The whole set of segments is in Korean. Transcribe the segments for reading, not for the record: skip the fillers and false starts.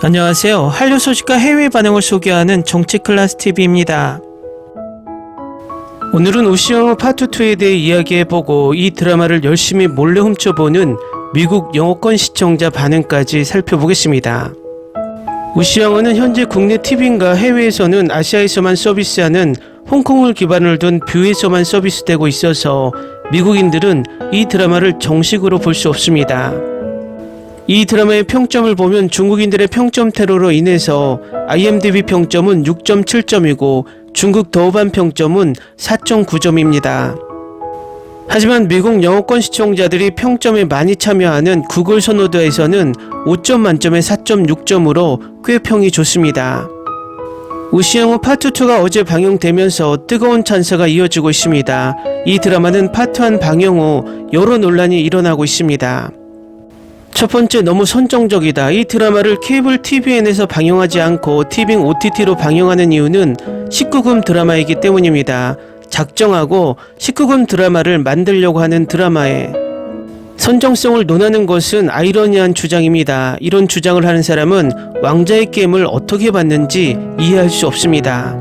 안녕하세요. 한류 소식과 해외 반응을 소개하는 정치클래스TV입니다. 오늘은 우시영어 파트 2에 대해 이야기해보고 이 드라마를 열심히 몰래 훔쳐보는 미국 영어권 시청자 반응까지 살펴보겠습니다. 우시영어는 현재 국내 TV인가 해외에서는 아시아에서만 서비스하는 홍콩을 기반으로 둔 뷰에서만 서비스되고 있어서 미국인들은 이 드라마를 정식으로 볼 수 없습니다. 이 드라마의 평점을 보면 중국인들의 평점 테러로 인해서 IMDb 평점은 6.7점이고 중국 더우반 평점은 4.9점입니다. 하지만 미국 영어권 시청자들이 평점에 많이 참여하는 구글 선호도에서는 5점 만점에 4.6점으로 꽤 평이 좋습니다. 우시영어 파트 2가 어제 방영되면서 뜨거운 찬사가 이어지고 있습니다. 이 드라마는 파트 1 방영 후 여러 논란이 일어나고 있습니다. 첫 번째, 너무 선정적이다. 이 드라마를 케이블 TVN에서 방영하지 않고 티빙 OTT로 방영하는 이유는 19금 드라마이기 때문입니다. 작정하고 19금 드라마를 만들려고 하는 드라마에 선정성을 논하는 것은 아이러니한 주장입니다. 이런 주장을 하는 사람은 왕자의 게임을 어떻게 봤는지 이해할 수 없습니다.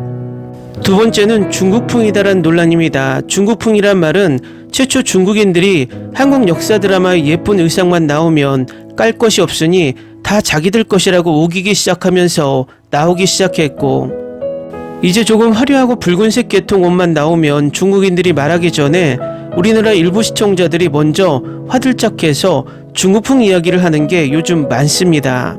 두 번째는 중국풍이다란 논란입니다. 중국풍이란 말은 최초 중국인들이 한국 역사 드라마의 예쁜 의상만 나오면 깔 것이 없으니 다 자기들 것이라고 우기기 시작하면서 나오기 시작했고, 이제 조금 화려하고 붉은색 계통 옷만 나오면 중국인들이 말하기 전에 우리나라 일부 시청자들이 먼저 화들짝해서 중국풍 이야기를 하는 게 요즘 많습니다.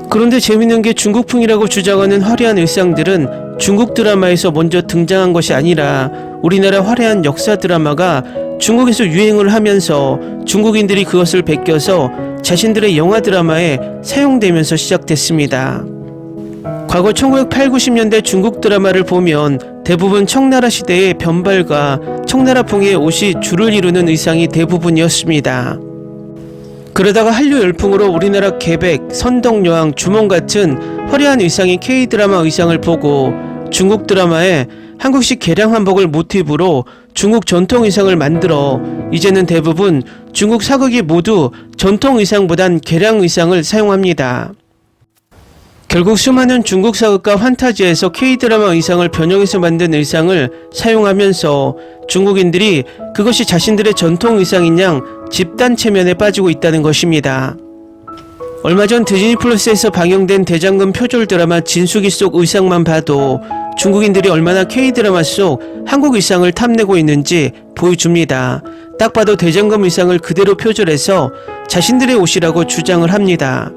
그런데 재밌는 게 중국풍이라고 주장하는 화려한 의상들은 중국 드라마에서 먼저 등장한 것이 아니라 우리나라 화려한 역사 드라마가 중국에서 유행을 하면서 중국인들이 그것을 베껴서 자신들의 영화 드라마에 사용되면서 시작됐습니다. 과거 1980, 90년대 중국 드라마를 보면 대부분 청나라 시대의 변발과 청나라풍의 옷이 줄을 이루는 의상이 대부분이었습니다. 그러다가 한류 열풍으로 우리나라 개백, 선덕여왕, 주몽 같은 화려한 의상인 K드라마 의상을 보고 중국 드라마에 한국식 개량 한복을 모티브로 중국 전통 의상을 만들어 이제는 대부분 중국 사극이 모두 전통 의상보단 개량 의상을 사용합니다. 결국 수많은 중국 사극과 환타지에서 K드라마 의상을 변형해서 만든 의상을 사용하면서 중국인들이 그것이 자신들의 전통 의상인 양 집단 체면에 빠지고 있다는 것입니다. 얼마 전 디즈니 플러스에서 방영된 대장금 표절 드라마 진수기 속 의상만 봐도 중국인들이 얼마나 K드라마 속 한국 의상을 탐내고 있는지 보여줍니다. 딱 봐도 대장금 의상을 그대로 표절해서 자신들의 옷이라고 주장을 합니다.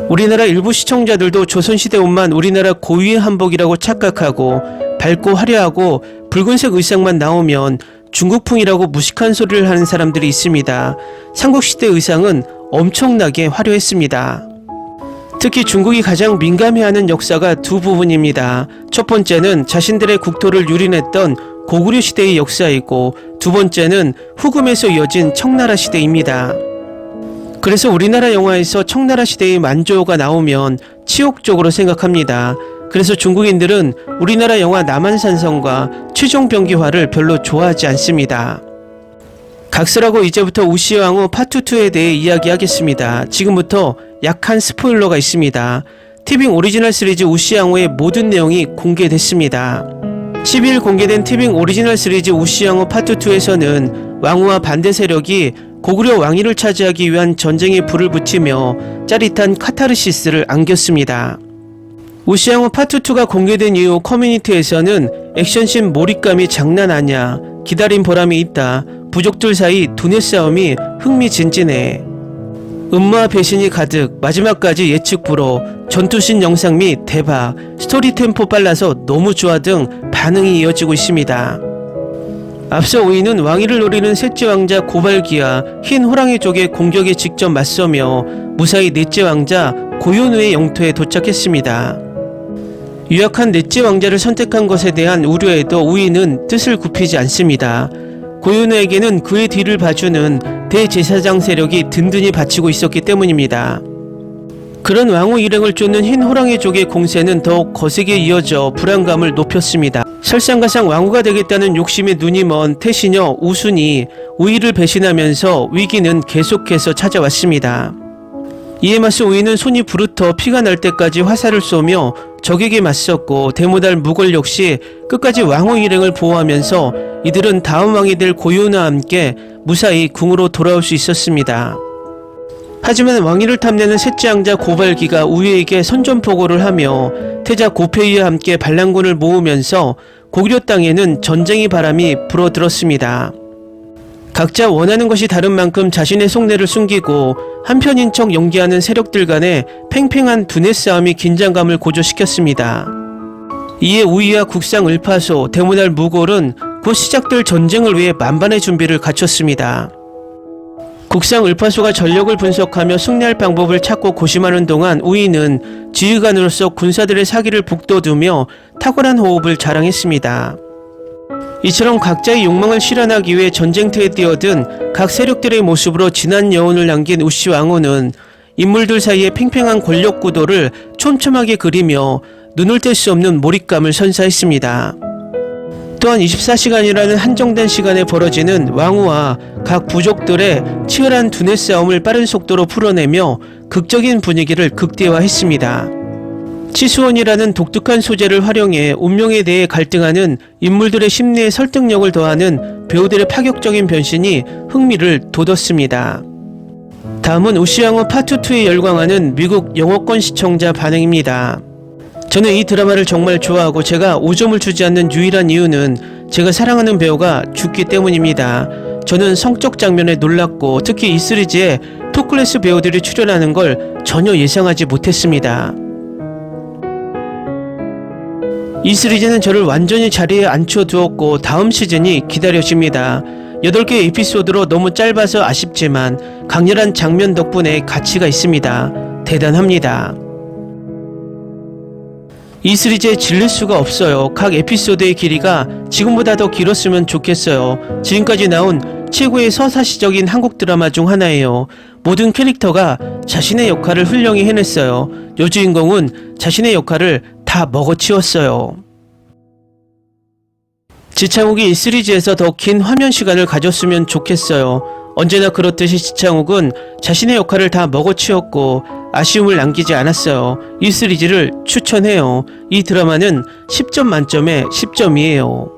우리나라 일부 시청자들도 조선시대 옷만 우리나라 고유의 한복이라고 착각하고 밝고 화려하고 붉은색 의상만 나오면 중국풍이라고 무식한 소리를 하는 사람들이 있습니다. 삼국시대 의상은 엄청나게 화려했습니다. 특히 중국이 가장 민감해하는 역사가 두 부분입니다. 첫 번째는 자신들의 국토를 유린했던 고구려 시대의 역사이고, 두 번째는 후금에서 이어진 청나라 시대입니다. 그래서 우리나라 영화에서 청나라 시대의 만조가 나오면 치욕적으로 생각합니다. 그래서 중국인들은 우리나라 영화 남한산성과 최종병기화를 별로 좋아하지 않습니다. 각설하고 이제부터 우시영어 파트 2에 대해 이야기하겠습니다. 지금부터 약한 스포일러가 있습니다. 티빙 오리지널 시리즈 우시영어의 모든 내용이 공개됐습니다. 12일 공개된 티빙 오리지널 시리즈 우시영어 파트 2에서는 왕후와 반대 세력이 고구려 왕위를 차지하기 위한 전쟁에 불을 붙이며 짜릿한 카타르시스를 안겼습니다. 우시영어 파트 2가 공개된 이후 커뮤니티에서는 액션씬 몰입감이 장난 아냐, 기다린 보람이 있다, 부족들 사이 두뇌 싸움이 흥미진진해, 음모와 배신이 가득, 마지막까지 예측 불허, 전투씬 영상 및 대박, 스토리 템포 빨라서 너무 좋아 등 반응이 이어지고 있습니다. 앞서 5위는 왕위를 노리는 셋째 왕자 고발기와 흰 호랑이 족의 공격에 직접 맞서며 무사히 넷째 왕자 고요누의 영토에 도착했습니다. 유약한 넷째 왕자를 선택한 것에 대한 우려에도 5위는 뜻을 굽히지 않습니다. 고요누에게는 그의 뒤를 봐주는 대제사장 세력이 든든히 바치고 있었기 때문입니다. 그런 왕후 일행을 쫓는 흰 호랑이족의 공세는 더욱 거세게 이어져 불안감을 높였습니다. 설상가상 왕후가 되겠다는 욕심에 눈이 먼 태시녀 우순이 우위를 배신하면서 위기는 계속해서 찾아왔습니다. 이에 맞서 우이는 손이 부르터 피가 날 때까지 화살을 쏘며 적에게 맞섰고 대모달 무골 역시 끝까지 왕후 일행을 보호하면서 이들은 다음 왕이 될 고요나와 함께 무사히 궁으로 돌아올 수 있었습니다. 하지만 왕위를 탐내는 셋째 왕자 고발기가 우이에게 선전포고를 하며 태자 고페이와 함께 반란군을 모으면서 고구려 땅에는 전쟁의 바람이 불어들었습니다. 각자 원하는 것이 다른 만큼 자신의 속내를 숨기고 한편인 척 연기하는 세력들 간의 팽팽한 두뇌 싸움이 긴장감을 고조시켰습니다. 이에 우이와 국상 을파소, 대모달 무골은 곧 시작될 전쟁을 위해 만반의 준비를 갖췄습니다. 국상 을파소가 전력을 분석하며 승리할 방법을 찾고 고심하는 동안 우이는 지휘관으로서 군사들의 사기를 북돋우며 탁월한 호흡을 자랑했습니다. 이처럼 각자의 욕망을 실현하기 위해 전쟁터에 뛰어든 각 세력들의 모습으로 진한 여운을 남긴 우씨 왕후는 인물들 사이의 팽팽한 권력 구도를 촘촘하게 그리며 눈을 뗄 수 없는 몰입감을 선사했습니다. 또한 24시간이라는 한정된 시간에 벌어지는 왕후와 각 부족들의 치열한 두뇌 싸움을 빠른 속도로 풀어내며 극적인 분위기를 극대화했습니다. 치수원이라는 독특한 소재를 활용해 운명에 대해 갈등하는 인물들의 심리에 설득력을 더하는 배우들의 파격적인 변신이 흥미를 돋웠습니다. 다음은 우시왕후 파트 2에 열광하는 미국 영어권 시청자 반응입니다. 저는 이 드라마를 정말 좋아하고 제가 5점을 주지 않는 유일한 이유는 제가 사랑하는 배우가 죽기 때문입니다. 저는 성적 장면에 놀랐고 특히 이 시리즈에 톱클래스 배우들이 출연하는 걸 전혀 예상하지 못했습니다. 이 시리즈는 저를 완전히 자리에 앉혀두었고 다음 시즌이 기다려집니다. 8개의 에피소드로 너무 짧아서 아쉽지만 강렬한 장면 덕분에 가치가 있습니다. 대단합니다. 이 시리즈에 질릴 수가 없어요. 각 에피소드의 길이가 지금보다 더 길었으면 좋겠어요. 지금까지 나온 최고의 서사시적인 한국 드라마 중 하나예요. 모든 캐릭터가 자신의 역할을 훌륭히 해냈어요. 여주인공은 자신의 역할을 다 먹어치웠어요. 지창욱이 이 시리즈에서 더 긴 화면 시간을 가졌으면 좋겠어요. 언제나 그렇듯이 지창욱은 자신의 역할을 다 먹어치웠고 아쉬움을 남기지 않았어요. 이 시리즈를 추천해요. 이 드라마는 10점 만점에 10점이에요.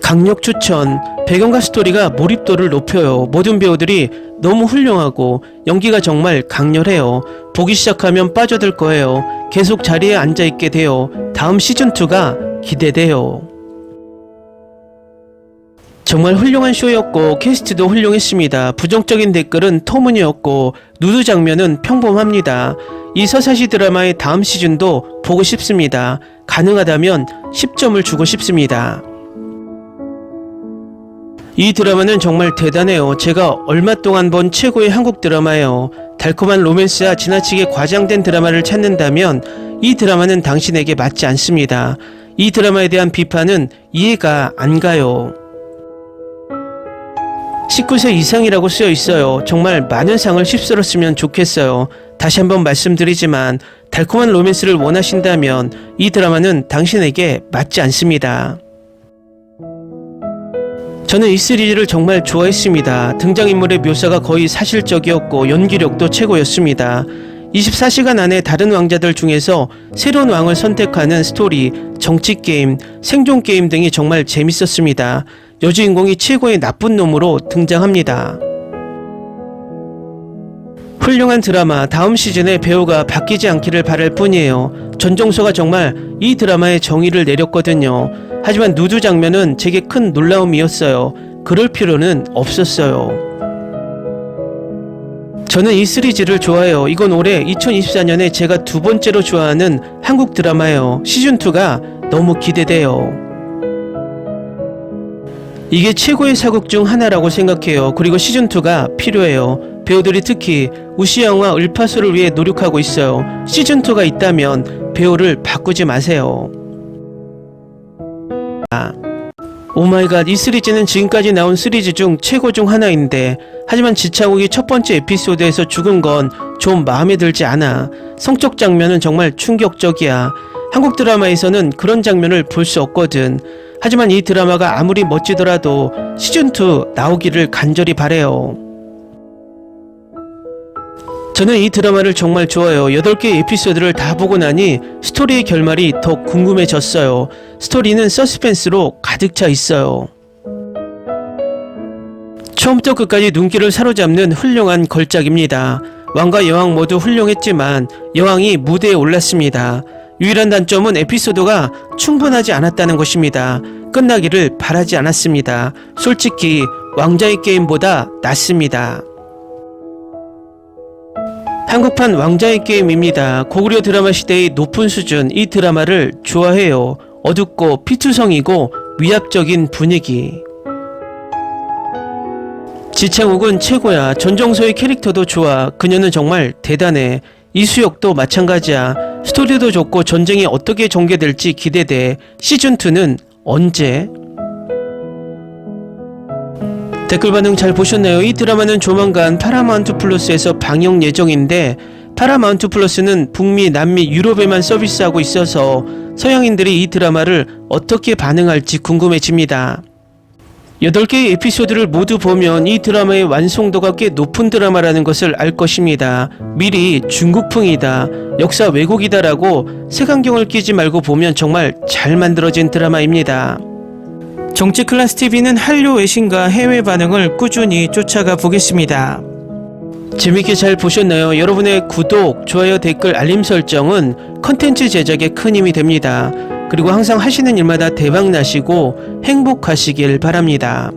강력 추천. 배경과 스토리가 몰입도를 높여요. 모든 배우들이 너무 훌륭하고 연기가 정말 강렬해요. 보기 시작하면 빠져들 거예요. 계속 자리에 앉아있게 돼요. 다음 시즌2가 기대돼요. 정말 훌륭한 쇼였고 캐스트도 훌륭했습니다. 부정적인 댓글은 터무니없고 누드 장면은 평범합니다. 이 서사시 드라마의 다음 시즌도 보고 싶습니다. 가능하다면 10점을 주고 싶습니다. 이 드라마는 정말 대단해요. 제가 얼마 동안 본 최고의 한국 드라마예요. 달콤한 로맨스와 지나치게 과장된 드라마를 찾는다면 이 드라마는 당신에게 맞지 않습니다. 이 드라마에 대한 비판은 이해가 안 가요. 19세 이상이라고 쓰여 있어요. 정말 많은 상을 휩쓸었으면 좋겠어요. 다시 한번 말씀드리지만 달콤한 로맨스를 원하신다면 이 드라마는 당신에게 맞지 않습니다. 저는 이 시리즈를 정말 좋아했습니다. 등장인물의 묘사가 거의 사실적이었고 연기력도 최고였습니다. 24시간 안에 다른 왕자들 중에서 새로운 왕을 선택하는 스토리, 정치게임, 생존게임 등이 정말 재밌었습니다. 여주인공이 최고의 나쁜 놈으로 등장합니다. 훌륭한 드라마, 다음 시즌에 배우가 바뀌지 않기를 바랄 뿐이에요. 전종서가 정말 이 드라마에 정의를 내렸거든요. 하지만 누드 장면은 제게 큰 놀라움이었어요. 그럴 필요는 없었어요. 저는 이 시리즈를 좋아해요. 이건 올해 2024년에 제가 두 번째로 좋아하는 한국 드라마예요. 시즌2가 너무 기대돼요. 이게 최고의 사극 중 하나라고 생각해요. 그리고 시즌2가 필요해요. 배우들이 특히 우시영과 을파소를 위해 노력하고 있어요. 시즌2가 있다면 배우를 바꾸지 마세요. 오마이갓, 이 시리즈는 지금까지 나온 시리즈 중 최고 중 하나인데 하지만 지창욱이 첫 번째 에피소드에서 죽은 건 좀 마음에 들지 않아. 성적 장면은 정말 충격적이야. 한국 드라마에서는 그런 장면을 볼 수 없거든. 하지만 이 드라마가 아무리 멋지더라도 시즌2 나오기를 간절히 바래요. 저는 이 드라마를 정말 좋아해요. 8개 에피소드를 다 보고 나니 스토리의 결말이 더 궁금해졌어요. 스토리는 서스펜스로 가득 차 있어요. 처음부터 끝까지 눈길을 사로잡는 훌륭한 걸작입니다. 왕과 여왕 모두 훌륭했지만 여왕이 무대에 올랐습니다. 유일한 단점은 에피소드가 충분하지 않았다는 것입니다. 끝나기를 바라지 않았습니다. 솔직히 왕자의 게임보다 낫습니다. 한국판 왕자의 게임입니다. 고구려 드라마 시대의 높은 수준, 이 드라마를 좋아해요. 어둡고 피투성이고 위압적인 분위기. 지창욱은 최고야. 전정서의 캐릭터도 좋아. 그녀는 정말 대단해. 이수혁도 마찬가지야. 스토리도 좋고 전쟁이 어떻게 전개될지 기대돼. 시즌2는 언제? 댓글 반응 잘 보셨나요? 이 드라마는 조만간 파라마운트 플러스에서 방영 예정인데 파라마운트 플러스는 북미, 남미, 유럽에만 서비스하고 있어서 서양인들이 이 드라마를 어떻게 반응할지 궁금해집니다. 8개의 에피소드를 모두 보면 이 드라마의 완성도가 꽤 높은 드라마라는 것을 알 것입니다. 미리 중국풍이다, 역사 왜곡이다라고 색안경을 끼지 말고 보면 정말 잘 만들어진 드라마입니다. 정치클래스TV는 한류 외신과 해외 반응을 꾸준히 쫓아가 보겠습니다. 재밌게 잘 보셨나요? 여러분의 구독, 좋아요, 댓글, 알림 설정은 컨텐츠 제작에 큰 힘이 됩니다. 그리고 항상 하시는 일마다 대박 나시고 행복하시길 바랍니다.